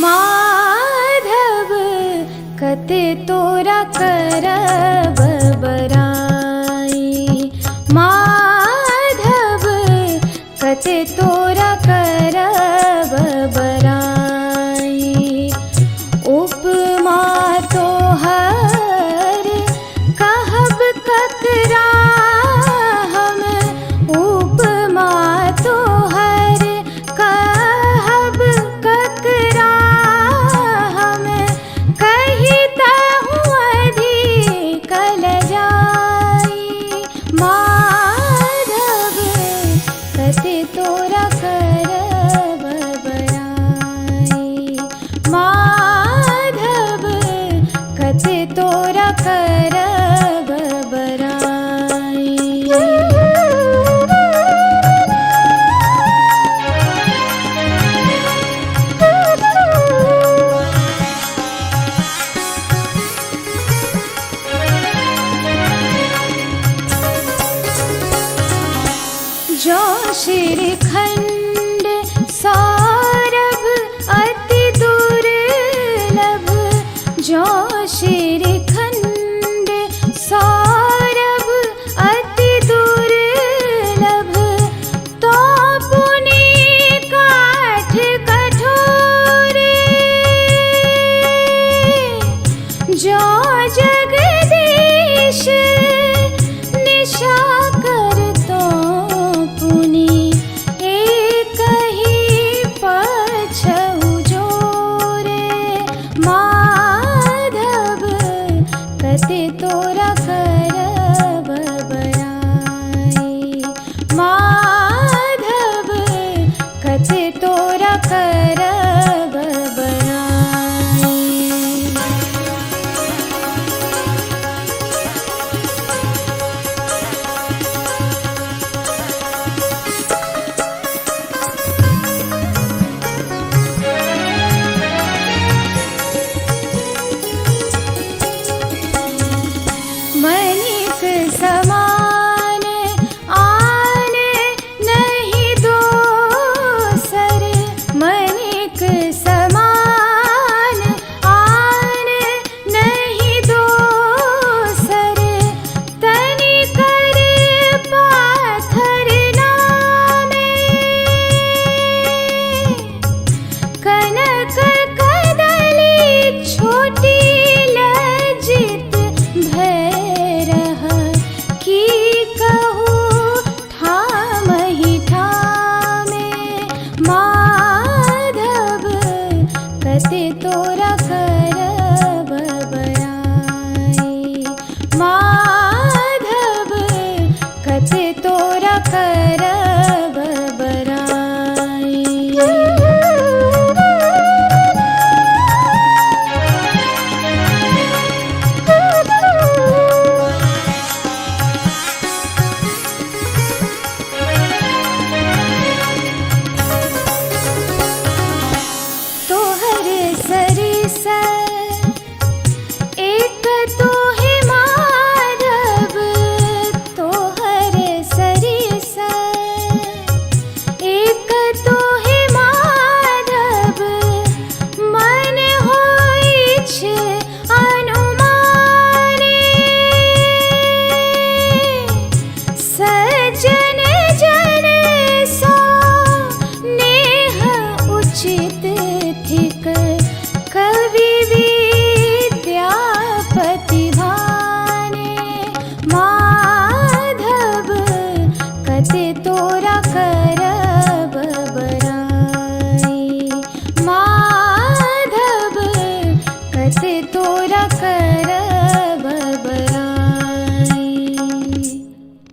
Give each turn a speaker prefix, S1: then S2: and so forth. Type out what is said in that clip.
S1: माधव कते तोरा करब बराई। माधव कते तोरा करब बराई। उपमा तोहर कहब ककरा हम। उपमा तोहर कहब ककरा हम। कही तहु अधिक लजाई। माधव कते तोरा करब बराई। माधव कते तोरा करब बराई। जो श्रीखंड सौरभ अति दुर्लभ। जो श्रीखंड सौरभ अति दुर्लभ। तो पुनि काठ कठोर। जो जगदीश निशा करतो पुनि एक ही पछउ जोरे। माधव कते तोरा करब बराई। माधव कते तोरा करब बराई। मनिक समान आन नहीं दोसर। मनिक समान आन नहीं दोसर। तनिकर पाथर नामे। कनक कदली छोटी लज्जित भैरह। की कहूँ ठामहि ठामे। माधव कते तोरा करब बराई। माधव कते तोरा करब बराई। तोहर सरिस एक तोहे माधव। तोहर सरिस एक तोहे माधव। मन होइछ अनुमाने। सज्जन जन सो नेह उचित थिक। कवि विद्यापति भाने। माधव कते तोरा करब बराई। माधव कते